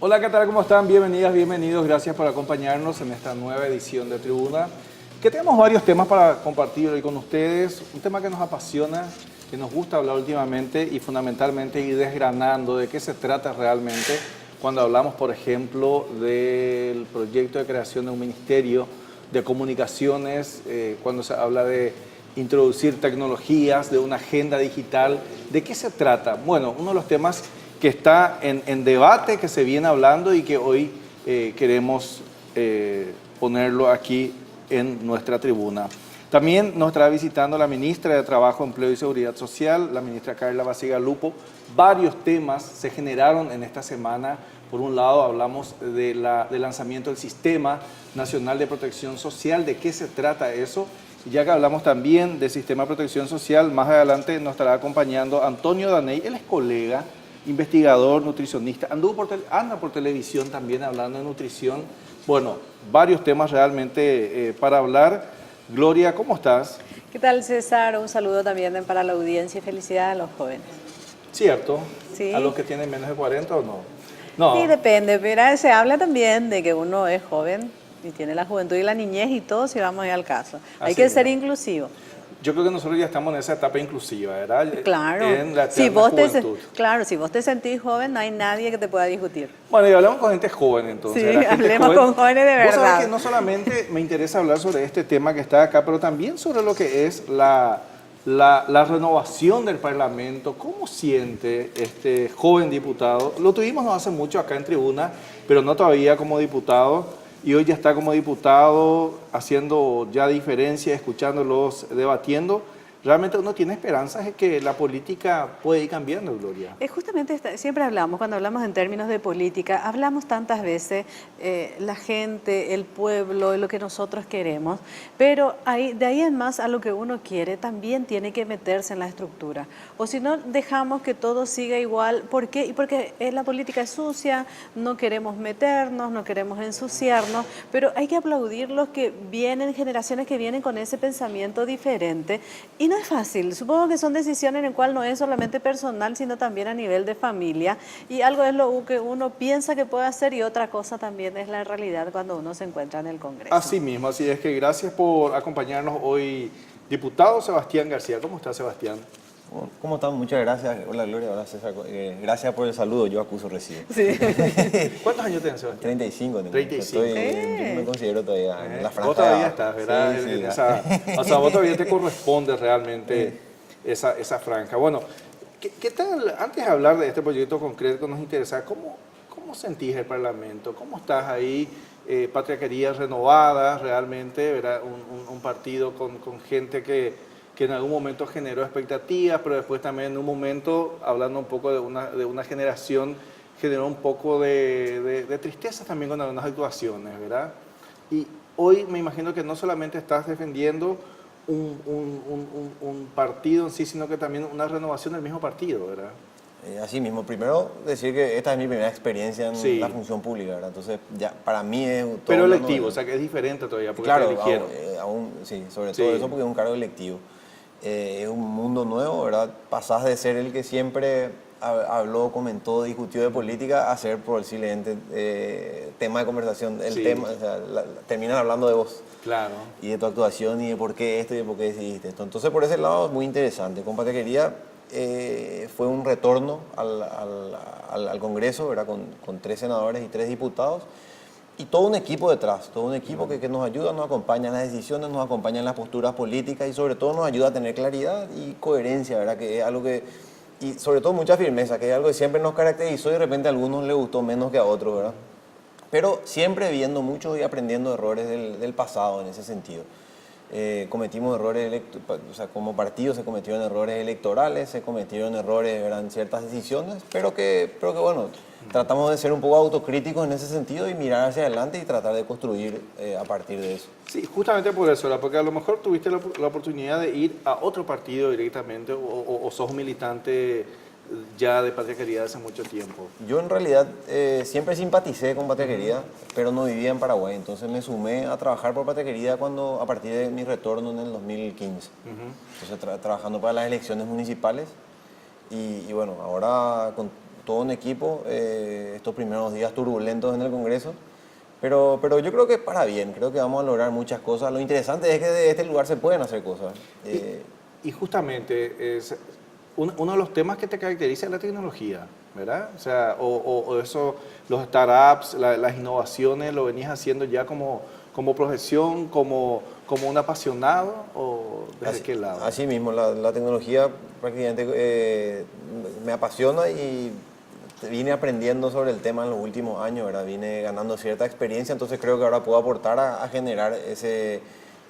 Hola, ¿qué tal? ¿Cómo están? Bienvenidas, bienvenidos. Gracias por acompañarnos en esta nueva edición de Tribuna. Que tenemos varios temas para compartir hoy con ustedes. Un tema que nos apasiona, que nos gusta hablar últimamente y fundamentalmente ir desgranando de qué se trata realmente cuando hablamos, por ejemplo, del proyecto de creación de un ministerio de comunicaciones, cuando se habla de introducir tecnologías, de una agenda digital. ¿De qué se trata? Bueno, uno de los temas que está en debate, que se viene hablando y que hoy queremos ponerlo aquí en nuestra tribuna. También nos estará visitando la ministra de Trabajo, Empleo y Seguridad Social, la ministra Carla Basigalupo. Varios temas se generaron en esta semana. Por un lado, hablamos del lanzamiento del Sistema Nacional de Protección Social. ¿De qué se trata eso? Y ya que hablamos también del Sistema de Protección Social, más adelante nos estará acompañando Antonio Daney. Él es colega, investigador, nutricionista. Anda por televisión también hablando de nutrición. Bueno, varios temas realmente para hablar. Gloria, ¿cómo estás? ¿Qué tal, César? Un saludo también para la audiencia y felicidades a los jóvenes. ¿Cierto? Sí. ¿A los que tienen menos de 40 o no? No. Sí, depende. Mira, se habla también de que uno es joven y tiene la juventud y la niñez y todo, si vamos a ir al caso. Hay que ser inclusivo. Yo creo que nosotros ya estamos en esa etapa inclusiva, ¿verdad? Claro. En la Si vos juventud. si vos te sentís joven, no hay nadie que te pueda discutir. Bueno, y hablamos con gente joven entonces. Sí, hablemos con jóvenes de verdad. Vos sabés que no solamente me interesa hablar sobre este tema que está acá, pero también sobre lo que es la renovación del Parlamento. ¿Cómo siente este joven diputado? Lo tuvimos no hace mucho acá en tribuna, pero no todavía como diputado. Y hoy ya está como diputado haciendo ya diferencia, escuchándolos, debatiendo. Realmente uno tiene esperanzas de que la política puede ir cambiando, Gloria. Justamente siempre hablamos, cuando hablamos en términos de política, hablamos tantas veces la gente, el pueblo, lo que nosotros queremos, pero de ahí en más a lo que uno quiere también tiene que meterse en la estructura. O si no, dejamos que todo siga igual. ¿Por qué? Y porque la política es sucia, no queremos meternos, no queremos ensuciarnos, pero hay que aplaudir los que vienen, generaciones que vienen con ese pensamiento diferente. Y no es fácil, supongo que son decisiones en las cuales no es solamente personal, sino también a nivel de familia. Y algo es lo que uno piensa que puede hacer y otra cosa también es la realidad cuando uno se encuentra en el Congreso. Así mismo, así es que gracias por acompañarnos hoy, diputado Sebastián García. ¿Cómo está, Sebastián? ¿Cómo están? Muchas gracias. Hola, Gloria. Hola, César. Gracias por el saludo. Yo acuso recibo. Sí. ¿Cuántos años tienes, Sebastián? 35. 35. Yo me considero todavía en la franja. Vos todavía estás, ¿verdad? Sí, o sea, vos todavía te corresponde realmente esa franja. Bueno, ¿qué tal? Antes de hablar de este proyecto concreto que nos interesa, ¿cómo sentís el Parlamento? ¿Cómo estás ahí? Patria Querida renovada, realmente, ¿verdad? Un partido con gente que en algún momento generó expectativas, pero después también en un momento, hablando un poco de una generación, generó un poco de tristeza también con algunas actuaciones, ¿verdad? Y hoy me imagino que no solamente estás defendiendo un partido en sí, sino que también una renovación del mismo partido, ¿verdad? Así mismo, primero decir que esta es mi primera experiencia en la función pública, ¿verdad? Entonces, ya para mí es todo. Pero electivo, o sea que es diferente todavía, porque claro, te eligieron. Sí, sobre todo eso porque es un cargo electivo. Es un mundo nuevo, ¿verdad? Pasás de ser el que siempre habló, comentó, discutió de política a ser posiblemente tema de conversación. El tema, o sea, terminan hablando de vos. Claro. Y de tu actuación y de por qué esto y de por qué decidiste esto. Entonces, por ese lado, es muy interesante. Con Patria Querida fue un retorno al Congreso, ¿verdad? Con 3 senadores y 3 diputados. Y todo un equipo detrás, todo un equipo que nos ayuda, nos acompaña en las decisiones, nos acompaña en las posturas políticas y sobre todo nos ayuda a tener claridad y coherencia, ¿verdad? Que es algo que, y sobre todo mucha firmeza, que es algo que siempre nos caracterizó y de repente a algunos les gustó menos que a otros, ¿verdad? Pero siempre viendo mucho y aprendiendo errores del pasado en ese sentido. Cometimos errores, o sea, como partido se cometieron errores electorales, se cometieron errores, ¿verdad? En ciertas decisiones, pero que bueno, tratamos de ser un poco autocríticos en ese sentido y mirar hacia adelante y tratar de construir a partir de eso. Sí, justamente por eso, ¿verdad? Porque a lo mejor tuviste la oportunidad de ir a otro partido directamente o sos militante ya de Patria Querida hace mucho tiempo. Yo en realidad siempre simpaticé con Patria Querida, pero no vivía en Paraguay, entonces me sumé a trabajar por Patria Querida a partir de mi retorno en el 2015. Entonces trabajando para las elecciones municipales y bueno, ahora todo un equipo, estos primeros días turbulentos en el Congreso. Pero yo creo que es para bien, creo que vamos a lograr muchas cosas. Lo interesante es que de este lugar se pueden hacer cosas. Y justamente uno de los temas que te caracteriza es la tecnología, ¿verdad? O sea, o eso, los startups, las innovaciones, ¿lo venías haciendo ya como profesión, como un apasionado o desde qué lado? Así mismo, la tecnología prácticamente me apasiona y vine aprendiendo sobre el tema en los últimos años, ¿verdad? Vine ganando cierta experiencia, entonces creo que ahora puedo aportar a generar ese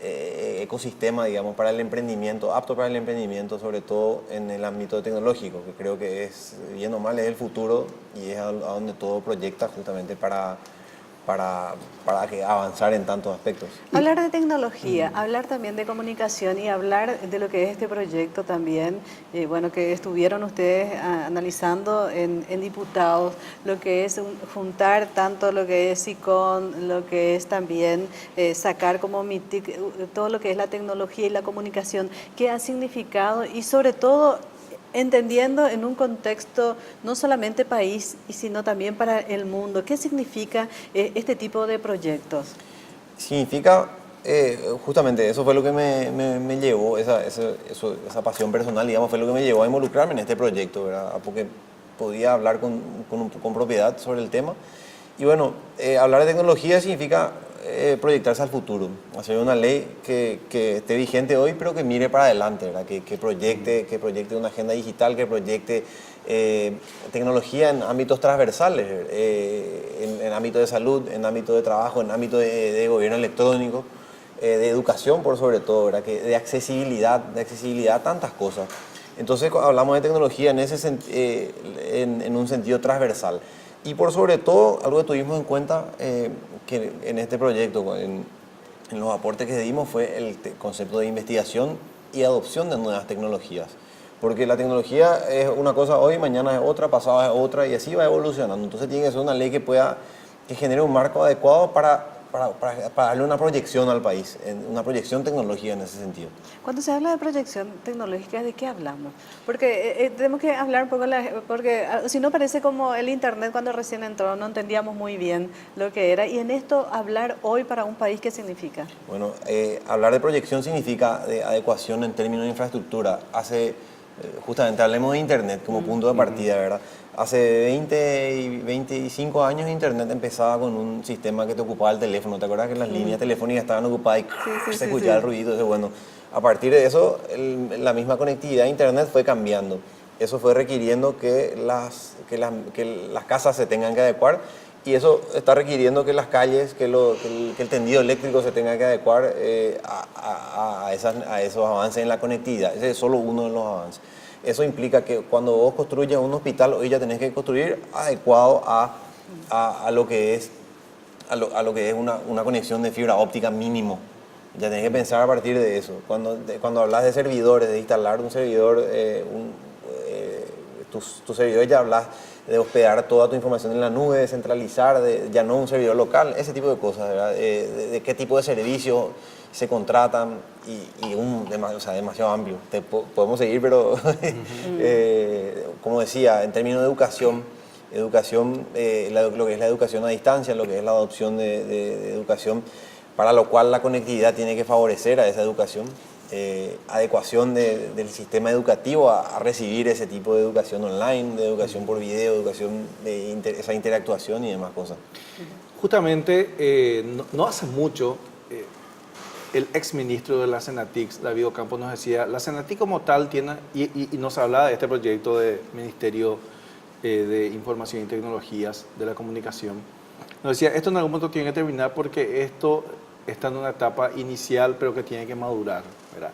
ecosistema, digamos, para el emprendimiento, apto para el emprendimiento, sobre todo en el ámbito tecnológico, que creo que es, bien o mal, es el futuro y es a donde todo proyecta justamente para que avanzar en tantos aspectos. Hablar de tecnología, hablar también de comunicación y hablar de lo que es este proyecto también, bueno, que estuvieron ustedes analizando en diputados, lo que es juntar tanto lo que es SICON, lo que es también sacar como MITIC, todo lo que es la tecnología y la comunicación, qué ha significado y sobre todo entendiendo en un contexto no solamente país, sino también para el mundo. ¿Qué significa este tipo de proyectos? Significa, justamente eso fue lo que me llevó, esa pasión personal, digamos, fue lo que me llevó a involucrarme en este proyecto, ¿verdad? Porque podía hablar con propiedad sobre el tema. Y bueno, hablar de tecnología significa proyectarse al futuro, hacer una ley que esté vigente hoy, pero que mire para adelante, ¿verdad? Que proyecte una agenda digital, que proyecte tecnología en ámbitos transversales, en ámbito de salud, en ámbito de trabajo, en ámbito de gobierno electrónico, de educación por sobre todo, ¿verdad? De accesibilidad a tantas cosas. Entonces hablamos de tecnología en un sentido transversal. Y por sobre todo, algo que tuvimos en cuenta que en este proyecto, en los aportes que dimos, fue el concepto de investigación y adopción de nuevas tecnologías. Porque la tecnología es una cosa hoy, mañana es otra, pasado es otra, y así va evolucionando. Entonces tiene que ser una ley que genere un marco adecuado para darle una proyección al país, una proyección tecnológica en ese sentido. Cuando se habla de proyección tecnológica, ¿de qué hablamos? Porque tenemos que hablar un poco, porque si no parece como el Internet cuando recién entró, no entendíamos muy bien lo que era. Y en esto, hablar hoy para un país, ¿qué significa? Bueno, hablar de proyección significa de adecuación en términos de infraestructura. Justamente hablemos de Internet como punto de partida, ¿verdad? Hace 25 años Internet empezaba con un sistema que te ocupaba el teléfono. ¿Te acuerdas que las líneas telefónicas estaban ocupadas y se escuchaba el ruido? Entonces, bueno, a partir de eso, la misma conectividad a Internet fue cambiando. Eso fue requiriendo que las casas se tengan que adecuar y eso está requiriendo que las calles, que el tendido eléctrico se tenga que adecuar a esos avances en la conectividad. Ese es solo uno de los avances. Eso implica que cuando vos construyes un hospital, hoy ya tenés que construir adecuado a lo que es una conexión de fibra óptica mínimo. Ya tenés que pensar a partir de eso. Cuando hablas de servidores, de instalar un servidor, tu servidor, ya hablas de hospedar toda tu información en la nube, de centralizar, ya no un servidor local, ese tipo de cosas, ¿verdad? De qué tipo de servicios se contratan demasiado amplio. Podemos seguir, pero como decía, en términos de educación, lo que es la educación a distancia, lo que es la adopción de educación, para lo cual la conectividad tiene que favorecer a esa educación, adecuación del sistema educativo a recibir ese tipo de educación online, de educación por video, educación esa interactuación y demás cosas. Justamente, no hace mucho, el exministro de la Senatic, David Ocampo, nos decía, la Senatic como tal tiene, y nos hablaba de este proyecto de Ministerio de Información y Tecnologías de la Comunicación, nos decía, esto en algún momento tiene que terminar porque esto está en una etapa inicial, pero que tiene que madurar, ¿verdad?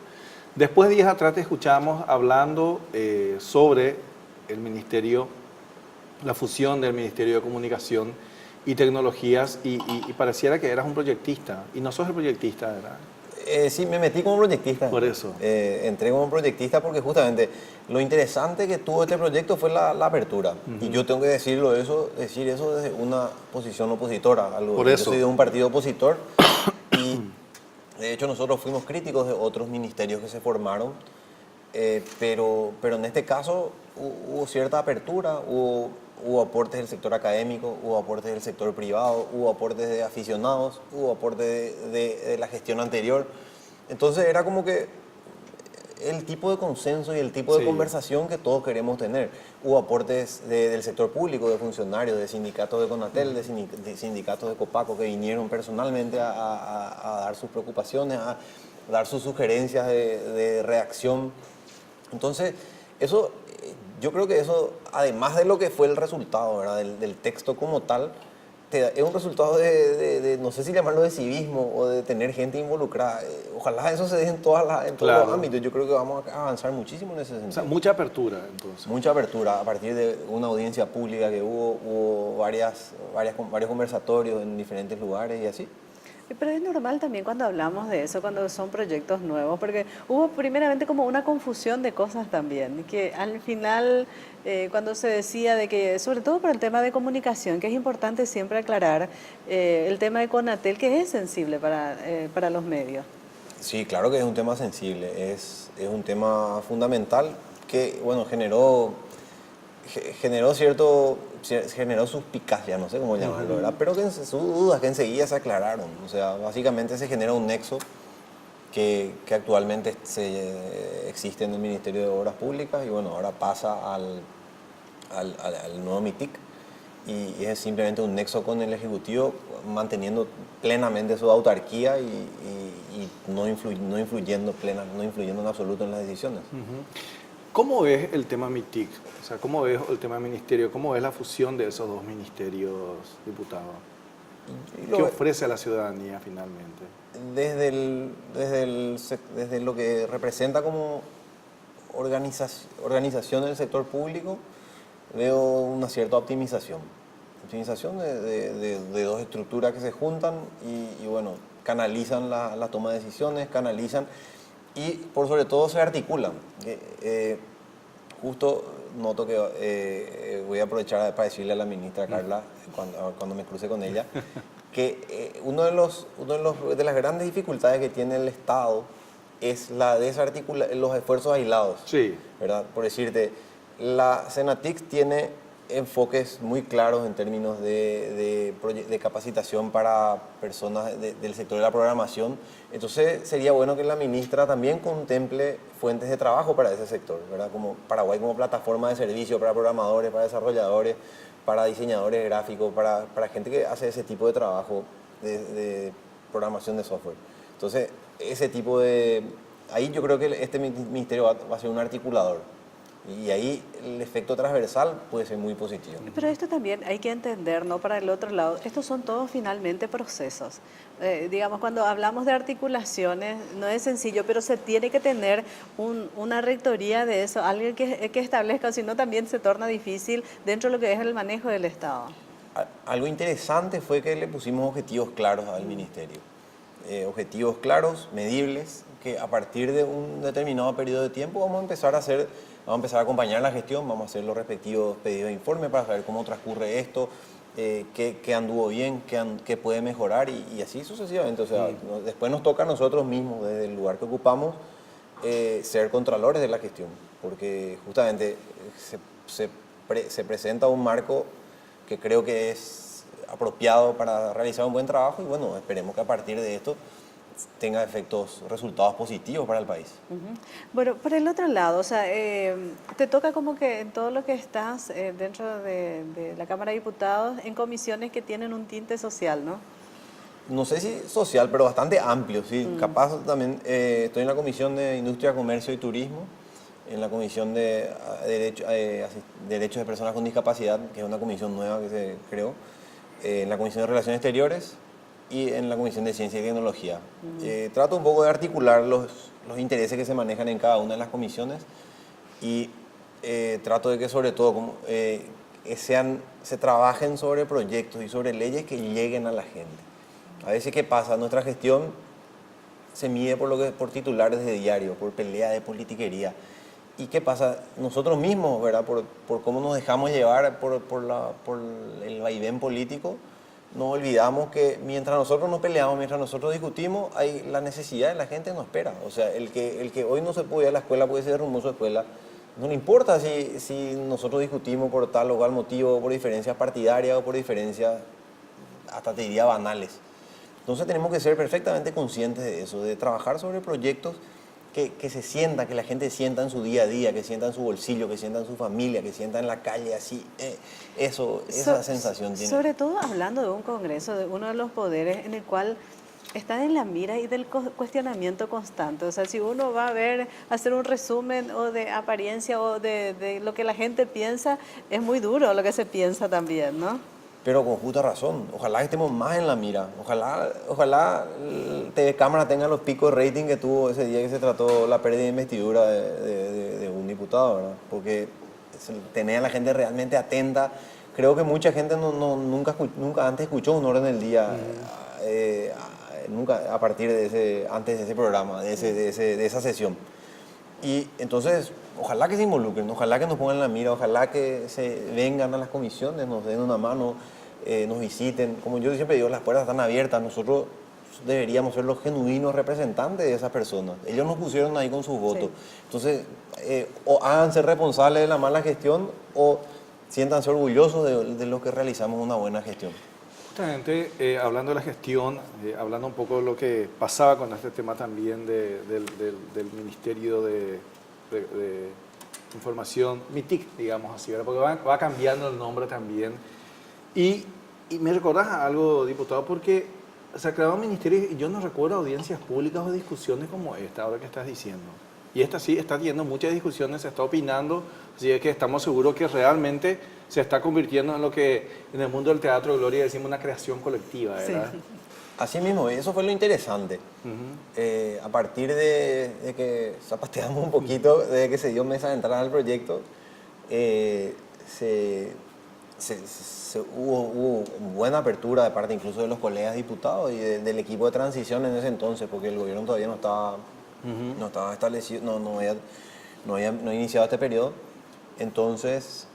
Después de días atrás te escuchábamos hablando sobre el ministerio, la fusión del Ministerio de Comunicación y Tecnologías, y pareciera que eras un proyectista, y no sos el proyectista, ¿verdad? Sí, me metí como proyectista. Por eso. Entré como proyectista porque justamente lo interesante que tuvo este proyecto fue la apertura. Y yo tengo que decir eso desde una posición opositora. Por eso. Yo soy de un partido opositor y de hecho nosotros fuimos críticos de otros ministerios que se formaron pero en este caso hubo cierta apertura, hubo aportes del sector académico, hubo aportes del sector privado, hubo aportes de aficionados, hubo aportes de la gestión anterior. Entonces era como que el tipo de consenso y el tipo de Sí. conversación que todos queremos tener. Hubo aportes del sector público, de funcionarios, de sindicatos de Conatel, de sindicatos de Copaco, que vinieron personalmente a dar sus preocupaciones, a dar sus sugerencias de reacción. Entonces, eso, yo creo que eso, además de lo que fue el resultado, ¿verdad? Del texto como tal, es un resultado no sé si llamarlo de civismo o de tener gente involucrada. Ojalá eso se dé en todos Claro. los ámbitos. Yo creo que vamos a avanzar muchísimo en ese O sentido. sea, mucha apertura, entonces. Mucha apertura a partir de una audiencia pública que hubo varios conversatorios en diferentes lugares y así. Pero es normal también cuando hablamos de eso, cuando son proyectos nuevos, porque hubo primeramente como una confusión de cosas también, que al final cuando se decía de que, sobre todo por el tema de comunicación, que es importante siempre aclarar, el tema de Conatel, que es sensible para los medios. Sí, claro que es un tema sensible, es un tema fundamental que, bueno, generó suspicacia, no sé cómo llamarlo, ¿verdad? Pero que sus dudas que enseguida se aclararon. O sea, básicamente se genera un nexo que actualmente existe en el Ministerio de Obras Públicas y bueno, ahora pasa al nuevo MITIC y es simplemente un nexo con el Ejecutivo manteniendo plenamente su autarquía y no influyendo en absoluto en las decisiones. ¿Cómo ves el tema MITIC? O sea, ¿cómo ves el tema ministerio? ¿Cómo ves la fusión de esos dos ministerios, diputado? ¿Qué ofrece a la ciudadanía finalmente? Desde lo que representa como organización del sector público, veo una cierta optimización. Optimización de dos estructuras que se juntan y bueno, canalizan la toma de decisiones, canalizan y por sobre todo se articulan. Justo noto que voy a aprovechar para decirle a la ministra Carla, cuando me cruce con ella, que una de las grandes dificultades que tiene el Estado es la los esfuerzos aislados. Sí. ¿Verdad? Por decirte, la Senatic tiene enfoques muy claros en términos de capacitación para personas del sector de la programación. Entonces sería bueno que la ministra también contemple fuentes de trabajo para ese sector, ¿verdad? Como Paraguay como plataforma de servicio para programadores, para desarrolladores, para diseñadores gráficos, para gente que hace ese tipo de trabajo de programación de software. Entonces, ahí yo creo que este ministerio va a ser un articulador. Y ahí el efecto transversal puede ser muy positivo. Pero esto también hay que entender, ¿no? Para el otro lado, estos son todos finalmente procesos. Digamos, cuando hablamos de articulaciones, no es sencillo, pero se tiene que tener una rectoría de eso, alguien que establezca, si no también se torna difícil dentro de lo que es el manejo del Estado. Algo interesante fue que le pusimos objetivos claros al ministerio. Objetivos claros, medibles, que a partir de un determinado periodo de tiempo vamos a empezar a acompañar la gestión, vamos a hacer los respectivos pedidos de informe para saber cómo transcurre esto, qué anduvo bien, qué puede mejorar y así sucesivamente. O sea, después nos toca a nosotros mismos, desde el lugar que ocupamos, ser contralores de la gestión, porque justamente se presenta un marco que creo que es apropiado para realizar un buen trabajo y bueno, esperemos que a partir de esto tenga resultados positivos para el país. Bueno, por el otro lado, o sea, te toca como que en todo lo que estás dentro de la Cámara de Diputados, en comisiones que tienen un tinte social, ¿no? No sé si social, pero bastante amplio, sí. Capaz también estoy en la Comisión de Industria, Comercio y Turismo, en la Comisión de Derechos de Personas con Discapacidad, que es una comisión nueva que se creó, en la Comisión de Relaciones Exteriores y en la Comisión de Ciencia y Tecnología. Trato un poco de articular los intereses que se manejan en cada una de las comisiones y trato de que sobre todo se trabajen sobre proyectos y sobre leyes que lleguen a la gente. A veces, ¿qué pasa? Nuestra gestión se mide por titulares de diario, por pelea de politiquería. ¿Y qué pasa? Nosotros mismos, ¿verdad? Por cómo nos dejamos llevar por el vaivén político, nos olvidamos que mientras nosotros nos peleamos, mientras nosotros discutimos, hay la necesidad de la gente nos espera. O sea, el que hoy no se puede ir a la escuela puede ser rumbo a su escuela. No le importa si nosotros discutimos por tal o cual motivo, por diferencias partidarias o por diferencias, hasta te diría, banales. Entonces tenemos que ser perfectamente conscientes de eso, de trabajar sobre proyectos que se sienta, que la gente sienta en su día a día, que sienta en su bolsillo, que sienta en su familia, que sienta en la calle, así. Esa sensación tiene. Sobre todo hablando de un congreso, de uno de los poderes en el cual están en la mira y del cuestionamiento constante. O sea, si uno va a ver, hacer un resumen o de apariencia o de lo que la gente piensa, es muy duro lo que se piensa también, ¿no? Pero con justa razón, ojalá estemos más en la mira, ojalá el TV Cámara tenga los picos de rating que tuvo ese día que se trató la pérdida de investidura de un diputado, ¿verdad? Porque tener a la gente realmente atenta, creo que mucha gente nunca antes escuchó un orden del día, nunca a partir antes de ese programa, de esa sesión. Y entonces, ojalá que se involucren, ojalá que nos pongan en la mira, ojalá que se vengan a las comisiones, nos den una mano, nos visiten. Como yo siempre digo, las puertas están abiertas, nosotros deberíamos ser los genuinos representantes de esas personas. Ellos nos pusieron ahí con sus votos. Sí. Entonces, o háganse responsables de la mala gestión o siéntanse orgullosos de lo que realizamos una buena gestión. Justamente, hablando de la gestión, hablando un poco de lo que pasaba con este tema también del Ministerio de Información, MITIC, digamos así, ¿verdad? Porque va cambiando el nombre también. Y me recordás algo, diputado, porque se ha creado un ministerio y yo no recuerdo audiencias públicas o discusiones como esta, ahora que estás diciendo. Y esta sí está teniendo muchas discusiones, se está opinando, así es que estamos seguros que realmente se está convirtiendo en lo que en el mundo del teatro de Gloria decimos una creación colectiva, ¿verdad? Sí. Así mismo, eso fue lo interesante. A partir de que zapateamos un poquito, desde que se dio mesa de entrada al proyecto, hubo buena apertura de parte incluso de los colegas diputados y del equipo de transición en ese entonces, porque el gobierno todavía no estaba establecido, no había iniciado este periodo. Entonces,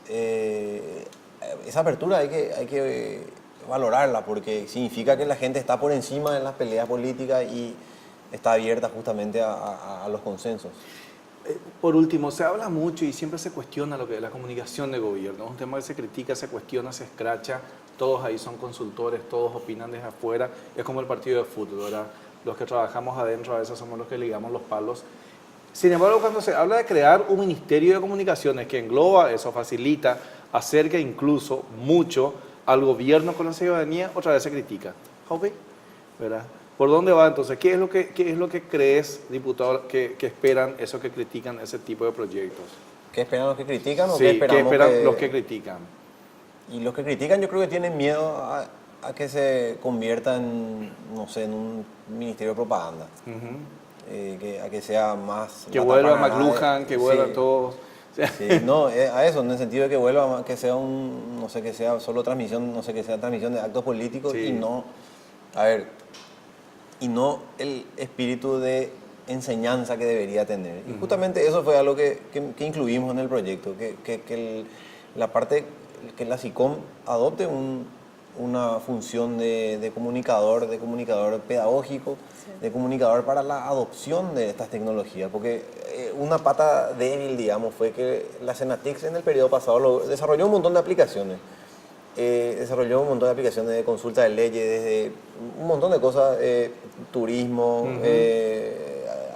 esa apertura hay que valorarla porque significa que la gente está por encima de las peleas políticas y está abierta justamente a los consensos. Por último, se habla mucho y siempre se cuestiona lo que es la comunicación de gobierno. Es un tema que se critica, se cuestiona, se escracha. Todos ahí son consultores, todos opinan desde afuera. Es como el partido de fútbol, ¿verdad? Los que trabajamos adentro a veces somos los que ligamos los palos. Sin embargo, cuando se habla de crear un ministerio de comunicaciones que engloba eso, facilita, acerca incluso mucho al gobierno con la ciudadanía, otra vez se critica. ¿Jope? ¿Verdad? ¿Por dónde va entonces? ¿Qué es lo que crees, diputado, que esperan esos que critican ese tipo de proyectos? ¿Qué esperan los que critican o sí, qué esperamos ¿qué esperan los que critican? Y los que critican yo creo que tienen miedo a que se convierta en, no sé, en un ministerio de propaganda. A que sea más... Que vuelva McLuhan, que vuelva sí, todos... Sí, no, a eso, en el sentido de que vuelva, que sea no sé, que sea solo transmisión, no sé, que sea transmisión de actos políticos sí. Y no el espíritu de enseñanza que debería tener. Y justamente eso fue algo que incluimos en el proyecto, que la SICOM adopte una función de comunicador pedagógico, sí. De comunicador para la adopción de estas tecnologías, porque una pata débil, digamos, fue que la Senatix en el periodo pasado desarrolló un montón de aplicaciones. Desarrolló un montón de aplicaciones de consulta de leyes, desde un montón de cosas, turismo,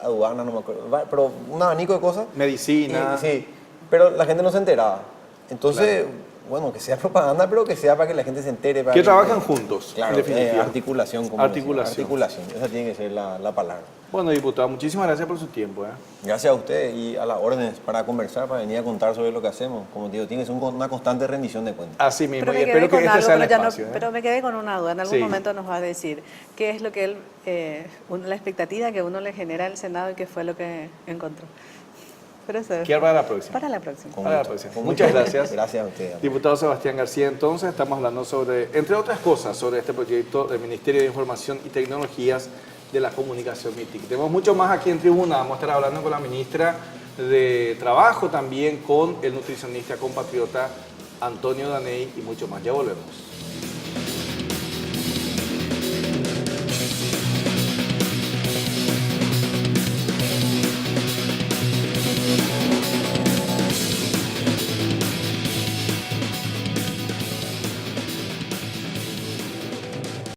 aduana, no me acuerdo, pero un abanico de cosas. Medicina. Sí, pero la gente no se enteraba. Entonces, claro. Bueno, que sea propaganda, pero que sea para que la gente se entere. Para que trabajan juntos, claro, en definitiva. Articulación. Articulación, esa tiene que ser la palabra. Bueno, diputado, muchísimas gracias por su tiempo. Gracias a usted y a las órdenes para conversar, para venir a contar sobre lo que hacemos. Como te digo, tiene que ser una constante rendición de cuentas. Así mismo, y espero que este sea el espacio. Pero me quedé con una duda. En algún momento nos va a decir qué es lo que la expectativa que uno le genera al Senado y qué fue lo que encontró. Pero eso ¿Qué para la próxima? Para la próxima. Muchas gracias. Gracias a usted. Diputado Sebastián García, entonces estamos hablando sobre, entre otras cosas, sobre este proyecto del Ministerio de Información y Tecnologías de la Comunicación MITIC. Tenemos mucho más aquí en tribuna. Vamos a estar hablando con la ministra de Trabajo, también con el nutricionista compatriota Antonio Daney y mucho más. Ya volvemos.